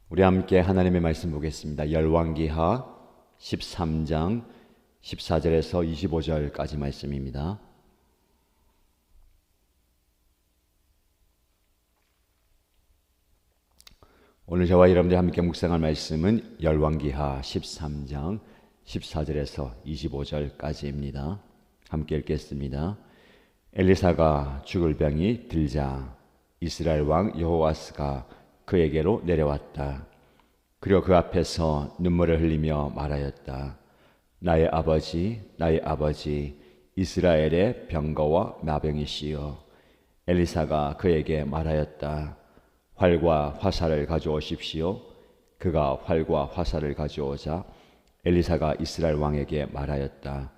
우리 함께 하나님의 말씀 보겠습니다. 열왕기하 13장 14절에서 25절까지 말씀입니다. 오늘 저와 여러분들이 함께 묵상할 말씀은 열왕기하 13장 14절에서 25절까지입니다. 함께 읽겠습니다. 엘리사가 죽을 병이 들자 이스라엘 왕 여호아스가 그에게로 내려왔다. 그리고 그 앞에서 눈물을 흘리며 말하였다. 나의 아버지 이스라엘의 병거와 마병이시여. 엘리사가 그에게 말하였다. 활과 화살을 가져오십시오. 그가 활과 화살을 가져오자 엘리사가 이스라엘 왕에게 말하였다.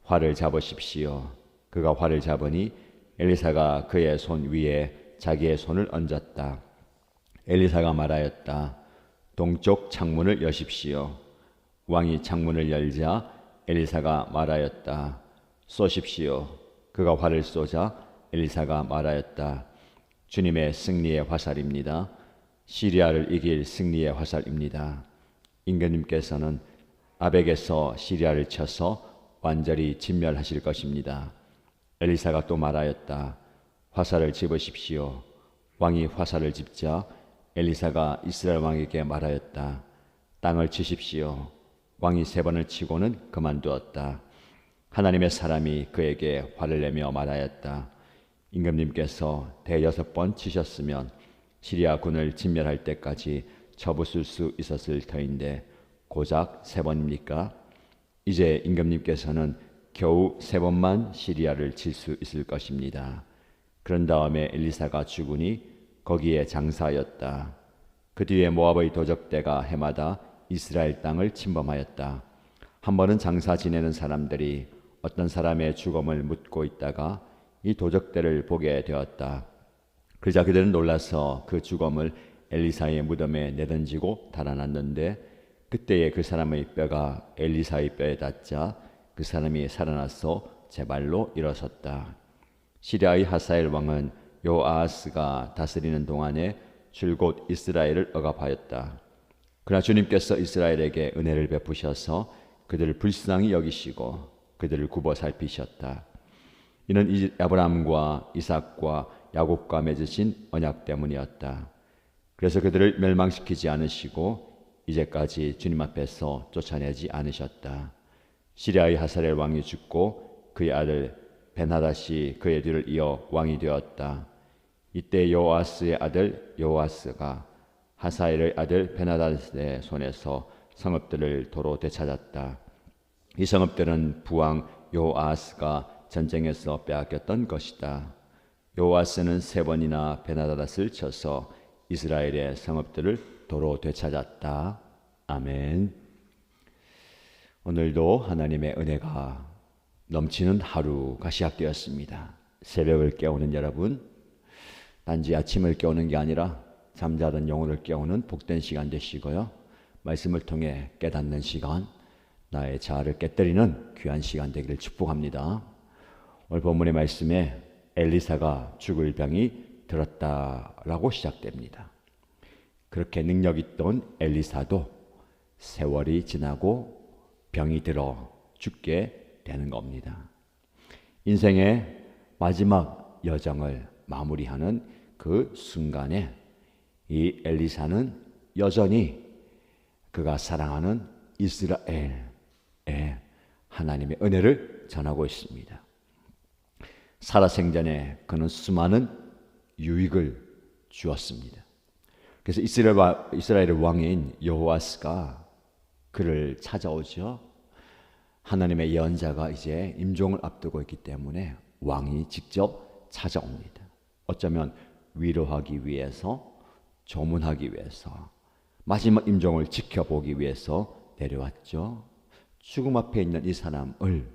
활을 잡으십시오. 그가 활을 잡으니 엘리사가 그의 손 위에 자기의 손을 얹었다. 엘리사가 말하였다. 동쪽 창문을 여십시오. 왕이 창문을 열자 엘리사가 말하였다. 쏘십시오. 그가 활을 쏘자 엘리사가 말하였다. 주님의 승리의 화살입니다. 시리아를 이길 승리의 화살입니다. 임금님께서는 아벡에서 시리아를 쳐서 완전히 진멸하실 것입니다. 엘리사가 또 말하였다. 화살을 집으십시오. 왕이 화살을 집자 엘리사가 이스라엘 왕에게 말하였다. 땅을 치십시오. 왕이 3번을 치고는 그만두었다. 하나님의 사람이 그에게 화를 내며 말하였다. 임금님께서 대6번 치셨으면 시리아 군을 진멸할 때까지 접으실 수 있었을 터인데 고작 3번입니까? 이제 임금님께서는 겨우 3번만 시리아를 칠 수 있을 것입니다. 그런 다음에 엘리사가 죽으니 거기에 장사하였다. 그 뒤에 모압의 도적대가 해마다 이스라엘 땅을 침범하였다. 한 번은 장사 지내는 사람들이 어떤 사람의 죽음을 묻고 있다가 이 도적대를 보게 되었다. 그러자 그들은 놀라서 그 죽음을 엘리사의 무덤에 내던지고 달아났는데 그때에 그 사람의 뼈가 엘리사의 뼈에 닿자 그 사람이 살아나서 제 발로 일어섰다. 시리아의 하사엘 왕은 요아스가 다스리는 동안에 줄곧 이스라엘을 억압하였다. 그러나 주님께서 이스라엘에게 은혜를 베푸셔서 그들을 불쌍히 여기시고 그들을 굽어 살피셨다. 이는 아브라함과 이삭과 야곱과 맺으신 언약 때문이었다. 그래서 그들을 멸망시키지 않으시고 이제까지 주님 앞에서 쫓아내지 않으셨다. 시리아의 하사엘 왕이 죽고 그의 아들 벤하닷이 그의 뒤를 이어 왕이 되었다. 이때 요아스의 아들 요아스가 하사엘의 아들 벤하닷의 손에서 성읍들을 도로 되찾았다. 이 성읍들은 부왕 요아스가 전쟁에서 빼앗겼던 것이다. 요아스는 3번이나 벤하닷을 쳐서 이스라엘의 성읍들을 도로 되찾았다. 아멘. 오늘도 하나님의 은혜가 넘치는 하루가 시작되었습니다. 새벽을 깨우는 여러분, 단지 아침을 깨우는 게 아니라 잠자던 영혼을 깨우는 복된 시간 되시고요. 말씀을 통해 깨닫는 시간, 나의 자아를 깨뜨리는 귀한 시간 되기를 축복합니다. 오늘 본문의 말씀에 엘리사가 죽을 병이 들었다라고 시작됩니다. 그렇게 능력 있던 엘리사도 세월이 지나고 병이 들어 죽게 되는 겁니다. 인생의 마지막 여정을 마무리하는 그 순간에 이 엘리사는 여전히 그가 사랑하는 이스라엘에 하나님의 은혜를 전하고 있습니다. 살아생전에 그는 수많은 유익을 주었습니다. 그래서 이스라엘의 왕인 여호아스가 그를 찾아오죠. 하나님의 예언자가 이제 임종을 앞두고 있기 때문에 왕이 직접 찾아옵니다. 어쩌면 위로하기 위해서, 조문하기 위해서, 마지막 임종을 지켜보기 위해서 내려왔죠. 죽음 앞에 있는 이 사람을,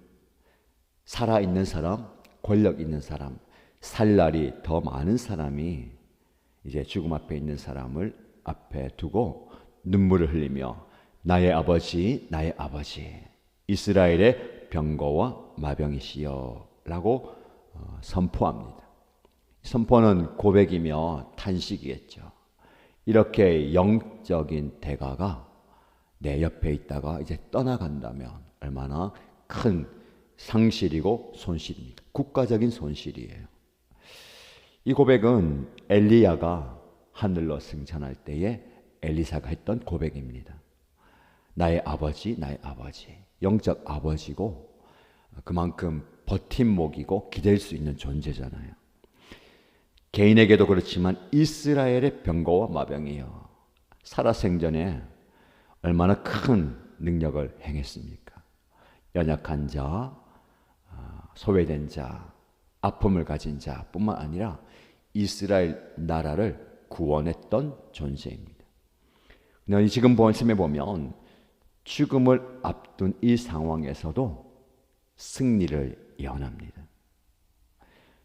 살아있는 사람, 권력 있는 사람, 살 날이 더 많은 사람이 이제 죽음 앞에 있는 사람을 앞에 두고 눈물을 흘리며 나의 아버지 이스라엘의 병거와 마병이시여 라고 선포합니다. 선포는 고백이며 탄식이겠죠. 이렇게 영적인 대가가 내 옆에 있다가 이제 떠나간다면 얼마나 큰 상실이고 손실입니까? 국가적인 손실이에요. 이 고백은 엘리야가 하늘로 승천할 때에 엘리사가 했던 고백입니다. 나의 아버지, 나의 아버지. 영적 아버지고 그만큼 버팀목이고 기댈 수 있는 존재잖아요. 개인에게도 그렇지만 이스라엘의 병거와 마병이요. 살아생전에 얼마나 큰 능력을 행했습니까? 연약한 자, 소외된 자, 아픔을 가진 자뿐만 아니라 이스라엘 나라를 구원했던 존재입니다. 지금 말씀에 보면 죽음을 앞둔 이 상황에서도 승리를 예언합니다.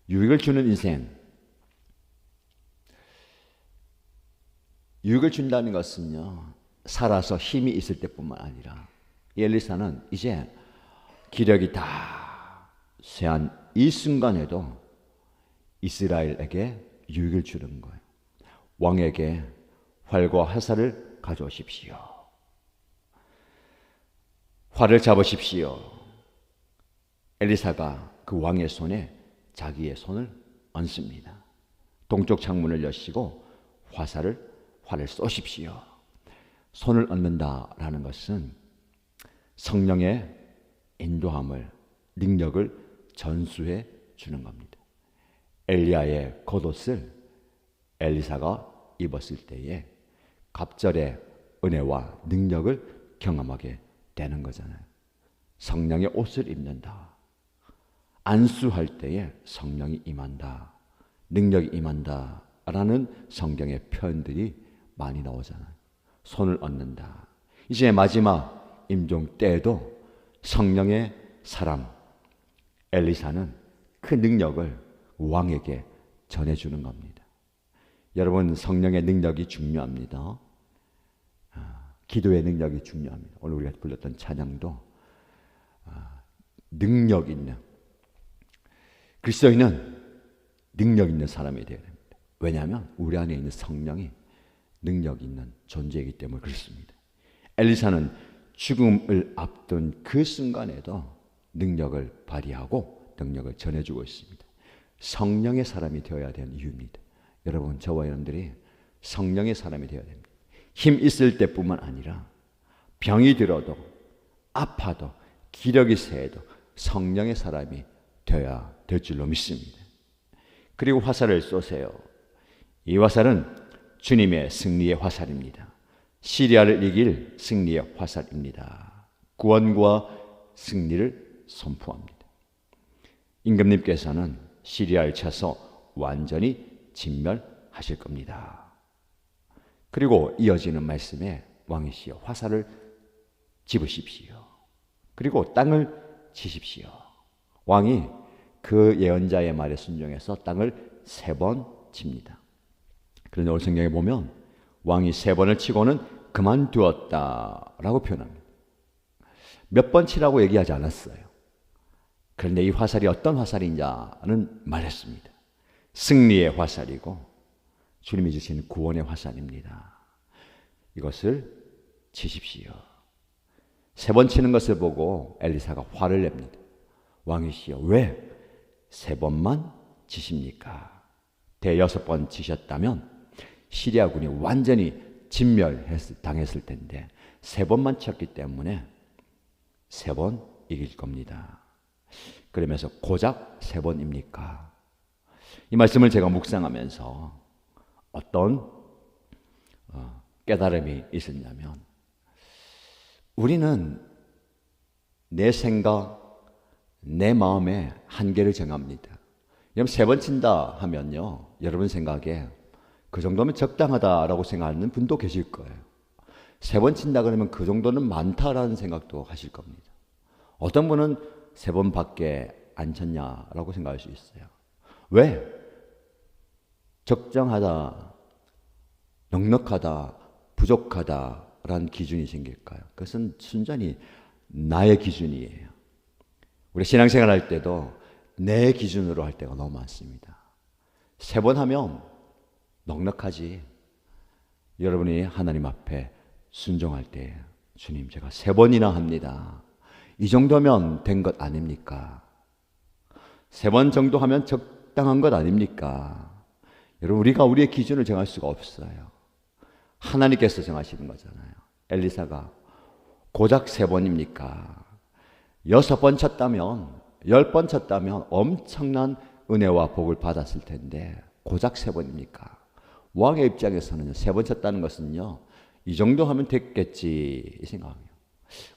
유익을 주는 인생. 유익을 준다는 것은요, 살아서 힘이 있을 때뿐만 아니라 엘리사는 이제 기력이 다 쇠한 이 순간에도 이스라엘에게 유익을 주는 거예요. 왕에게 활과 화살을 가져오십시오. 활을 잡으십시오. 엘리사가 그 왕의 손에 자기의 손을 얹습니다. 동쪽 창문을 여시고 활을 쏘십시오. 손을 얹는다라는 것은 성령의 인도함을, 능력을 전수해 주는 겁니다. 엘리야의 겉옷을 엘리사가 입었을 때에 갑절의 은혜와 능력을 경험하게 되는 거잖아요. 성령의 옷을 입는다. 안수할 때에 성령이 임한다. 능력이 임한다. 라는 성경의 표현들이 많이 나오잖아요. 손을 얹는다. 이제 마지막 임종 때에도 성령의 사람 엘리사는 그 능력을 왕에게 전해주는 겁니다. 여러분, 성령의 능력이 중요합니다. 기도의 능력이 중요합니다. 오늘 우리가 불렀던 찬양도 능력 있는, 그리스도인은 능력 있는 사람이 되어야 됩니다. 왜냐하면 우리 안에 있는 성령이 능력 있는 존재이기 때문에 그렇습니다. 엘리사는 죽음을 앞둔 그 순간에도 능력을 발휘하고 능력을 전해주고 있습니다. 성령의 사람이 되어야 되는 이유입니다. 여러분, 저와 여러분들이 성령의 사람이 되어야 됩니다. 힘 있을 때뿐만 아니라 병이 들어도 아파도 기력이 세도 성령의 사람이 되어야 될 줄로 믿습니다. 그리고 화살을 쏘세요. 이 화살은 주님의 승리의 화살입니다. 시리아를 이길 승리의 화살입니다. 구원과 승리를 선포합니다. 임금님께서는 시리아를 쳐서 완전히 진멸하실 겁니다. 그리고 이어지는 말씀에 왕이시여 화살을 집으십시오. 그리고 땅을 치십시오. 왕이 그 예언자의 말에 순종해서 땅을 3번 칩니다. 그런데 오늘 성경에 보면 왕이 3번을 치고는 그만두었다라고 표현합니다. 몇 번 치라고 얘기하지 않았어요. 그런데 이 화살이 어떤 화살이냐는 말했습니다. 승리의 화살이고 주님이 주신 구원의 화살입니다. 이것을 치십시오. 3번 치는 것을 보고 엘리사가 화를 냅니다. 왕이시여, 왜 3번만 치십니까? 대6번 치셨다면 시리아군이 완전히 진멸당했을 텐데 3번만 쳤기 때문에 3번 이길 겁니다. 그러면서 고작 3번입니까? 이 말씀을 제가 묵상하면서 어떤 깨달음이 있었냐면, 우리는 내 생각, 내 마음의 한계를 정합니다. 여러분, 3번 친다 하면요, 여러분 생각에 그 정도면 적당하다라고 생각하는 분도 계실 거예요. 3번 친다 그러면 그 정도는 많다라는 생각도 하실 겁니다. 어떤 분은 3번밖에 안 쳤냐라고 생각할 수 있어요. 왜? 적정하다, 넉넉하다, 부족하다라는 기준이 생길까요? 그것은 순전히 나의 기준이에요. 우리 신앙생활 할 때도 내 기준으로 할 때가 너무 많습니다. 3번 하면 넉넉하지. 여러분이 하나님 앞에 순종할 때 주님 제가 3번이나 합니다. 이 정도면 된 것 아닙니까? 3번 정도 하면 적당한 것 아닙니까? 여러분 우리가 우리의 기준을 정할 수가 없어요. 하나님께서 정하시는 거잖아요. 엘리사가 고작 3번입니까? 6번 쳤다면 10번 쳤다면 엄청난 은혜와 복을 받았을 텐데 고작 3번입니까? 왕의 입장에서는 3번 쳤다는 것은요 이 정도 하면 됐겠지 이 생각이에요.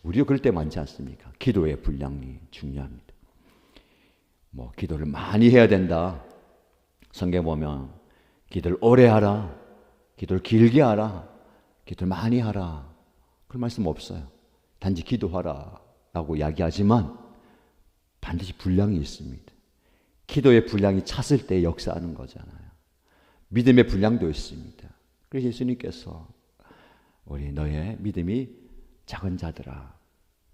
우리도 그럴 때 많지 않습니까? 기도의 분량이 중요합니다. 뭐 기도를 많이 해야 된다. 성경 보면 기도를 오래 하라, 기도를 길게 하라, 기도를 많이 하라. 그런 말씀 없어요. 단지 기도하라 라고 이야기하지만 반드시 분량이 있습니다. 기도의 분량이 찼을 때 역사하는 거잖아요. 믿음의 분량도 있습니다. 그래서 예수님께서 우리 너의 믿음이 작은 자들아,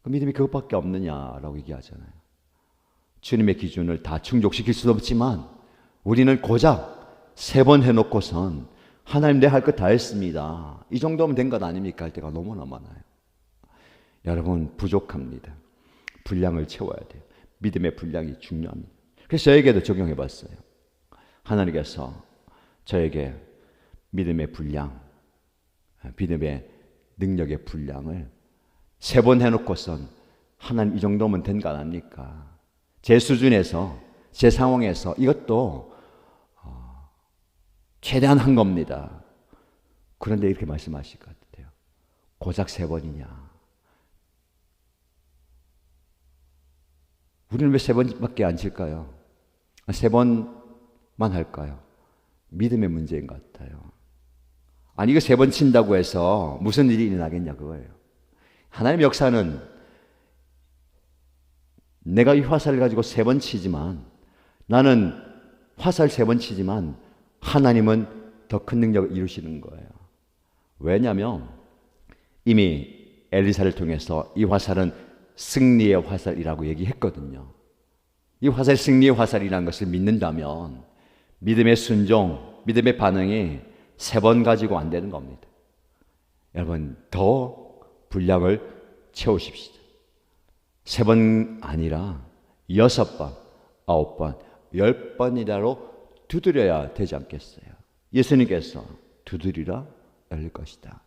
그 믿음이 그것밖에 없느냐라고 얘기하잖아요. 주님의 기준을 다 충족시킬 수도 없지만 우리는 고작 3번 해놓고선 하나님 내 할 것 다 했습니다. 이 정도면 된 것 아닙니까? 할 때가 너무나 많아요. 여러분 부족합니다. 분량을 채워야 돼요. 믿음의 분량이 중요합니다. 그래서 저에게도 적용해 봤어요. 하나님께서 저에게 믿음의 분량, 믿음의 능력의 분량을 3번 해놓고선 하나님 이 정도면 된 거 아닙니까? 제 수준에서 제 상황에서 이것도 최대한 한 겁니다. 그런데 이렇게 말씀하실 것 같아요. 고작 3번이냐? 우리는 왜 3번밖에 안 칠까요? 3번만 할까요? 믿음의 문제인 것 같아요. 아니 이거 3번 친다고 해서 무슨 일이 일어나겠냐 그거예요. 하나님의 역사는 내가 이 화살을 가지고 3번 치지만 나는 화살 3번 치지만 하나님은 더 큰 능력을 이루시는 거예요. 왜냐하면 이미 엘리사를 통해서 이 화살은 승리의 화살이라고 얘기했거든요. 이 화살 승리의 화살이라는 것을 믿는다면 믿음의 순종, 믿음의 반응이 3번 가지고 안 되는 겁니다. 여러분 더 분량을 채우십시오. 3번 아니라 6번, 9번, 10번이라도 두드려야 되지 않겠어요? 예수님께서 두드리라 열릴 것이다.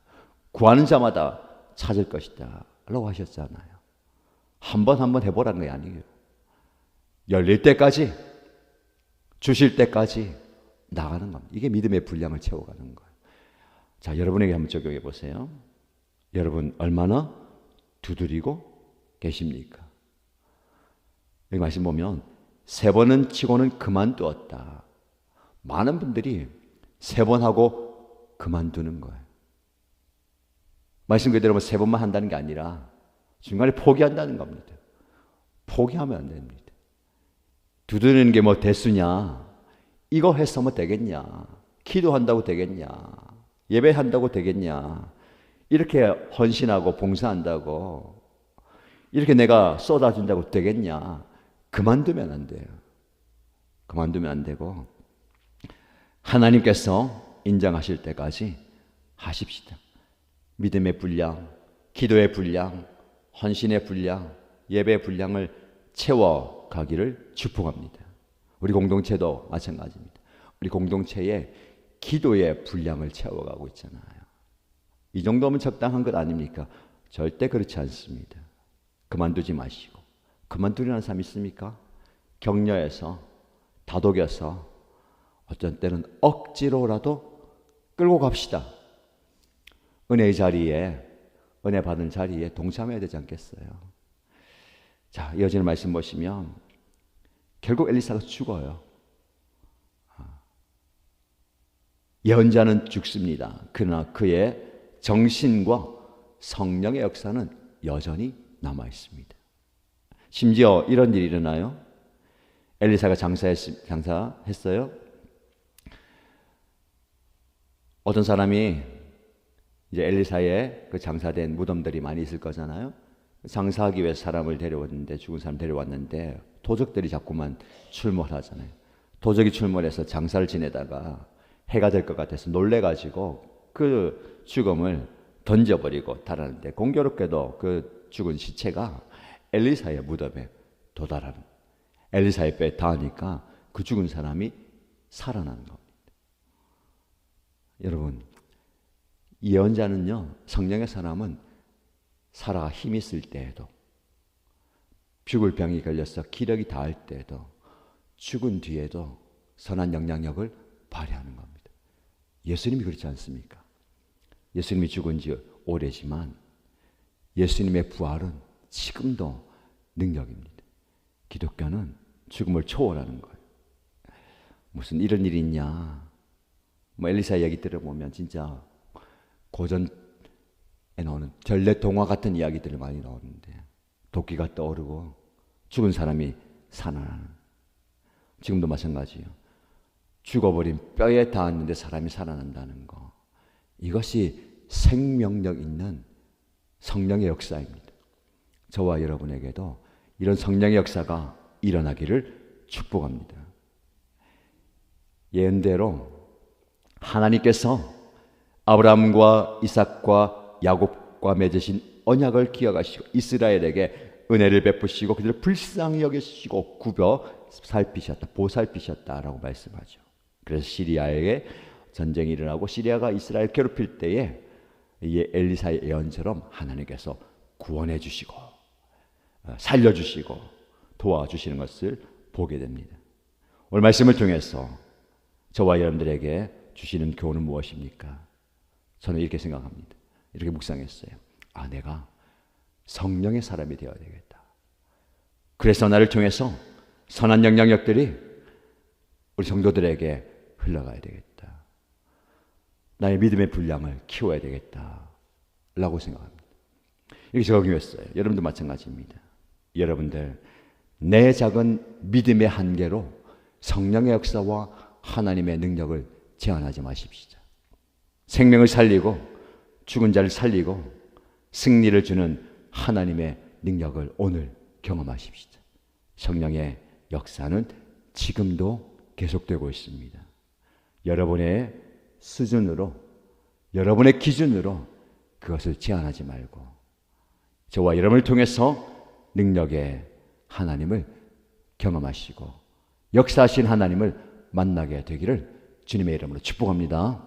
구하는 자마다 찾을 것이다 라고 하셨잖아요. 한 번 해보라는 게 아니에요. 열릴 때까지, 주실 때까지 나가는 겁니다. 이게 믿음의 분량을 채워가는 거예요. 자, 여러분에게 한번 적용해 보세요. 여러분 얼마나 두드리고 계십니까? 여기 말씀 보면 3번은 치고는 그만두었다. 많은 분들이 3번 하고 그만두는 거예요. 말씀 그대로 3번만 한다는 게 아니라 중간에 포기한다는 겁니다. 포기하면 안 됩니다. 두드리는 게 뭐 대수냐? 이거 해서 뭐 되겠냐? 기도한다고 되겠냐? 예배한다고 되겠냐? 이렇게 헌신하고 봉사한다고 이렇게 내가 쏟아준다고 되겠냐? 그만두면 안 돼요. 그만두면 안 되고 하나님께서 인정하실 때까지 하십시다. 믿음의 분량, 기도의 분량, 헌신의 분량, 예배의 분량을 채워가기를 축복합니다. 우리 공동체도 마찬가지입니다. 우리 공동체에 기도의 분량을 채워가고 있잖아요. 이 정도면 적당한 것 아닙니까? 절대 그렇지 않습니다. 그만두지 마시고. 그만두려는 사람 있습니까? 격려해서, 다독여서, 어떤 때는 억지로라도 끌고 갑시다. 은혜의 자리에, 은혜 받은 자리에 동참해야 되지 않겠어요? 자, 이어지는 말씀 보시면 결국 엘리사가 죽어요. 예언자는 죽습니다. 그러나 그의 정신과 성령의 역사는 여전히 남아 있습니다. 심지어 이런 일이 일어나요. 엘리사가 장사했어요. 어떤 사람이 이제 엘리사의 그 장사된 무덤들이 많이 있을 거잖아요. 장사하기 위해서 사람을 데려왔는데, 죽은 사람 데려왔는데 도적들이 자꾸만 출몰하잖아요. 도적이 출몰해서 장사를 지내다가 해가 될 것 같아서 놀래가지고 그 죽음을 던져버리고 달아는데 공교롭게도 그 죽은 시체가 엘리사의 무덤에 도달하는, 엘리사의 뼈에 닿으니까 그 죽은 사람이 살아나는 겁니다. 여러분, 예언자는요, 성령의 사람은 살아 힘이 있을 때에도, 죽을 병이 걸려서 기력이 닿을 때에도, 죽은 뒤에도 선한 영향력을 발휘하는 겁니다. 예수님이 그렇지 않습니까? 예수님이 죽은 지 오래지만 예수님의 부활은 지금도 능력입니다. 기독교는 죽음을 초월하는 거예요. 무슨 이런 일이 있냐? 뭐 엘리사 이야기 들어보면 진짜 고전에 나오는 전래 동화 같은 이야기들이 많이 나오는데, 도끼가 떠오르고 죽은 사람이 살아나는, 지금도 마찬가지예요. 죽어버린 뼈에 닿았는데 사람이 살아난다는 거, 이것이 생명력 있는 성령의 역사입니다. 저와 여러분에게도 이런 성령의 역사가 일어나기를 축복합니다. 예언대로 하나님께서 아브라함과 이삭과 야곱과 맺으신 언약을 기억하시고 이스라엘에게 은혜를 베푸시고 그들을 불쌍히 여기시고 굽어 살피셨다, 보살피셨다라고 말씀하죠. 그래서 시리아에게 전쟁이 일어나고 시리아가 이스라엘 괴롭힐 때에 이 엘리사의 예언처럼 하나님께서 구원해 주시고 살려주시고 도와주시는 것을 보게 됩니다. 오늘 말씀을 통해서 저와 여러분들에게 주시는 교훈은 무엇입니까? 저는 이렇게 생각합니다. 이렇게 묵상했어요. 아, 내가 성령의 사람이 되어야 되겠다. 그래서 나를 통해서 선한 영향력들이 우리 성도들에게 흘러가야 되겠다. 나의 믿음의 분량을 키워야 되겠다 라고 생각합니다. 이렇게 적용했어요. 여러분도 마찬가지입니다. 여러분들, 내 작은 믿음의 한계로 성령의 역사와 하나님의 능력을 제한하지 마십시오. 생명을 살리고 죽은 자를 살리고 승리를 주는 하나님의 능력을 오늘 경험하십시오. 성령의 역사는 지금도 계속되고 있습니다. 여러분의 수준으로, 여러분의 기준으로 그것을 제한하지 말고 저와 여러분을 통해서 능력의 하나님을 경험하시고 역사하신 하나님을 만나게 되기를 주님의 이름으로 축복합니다.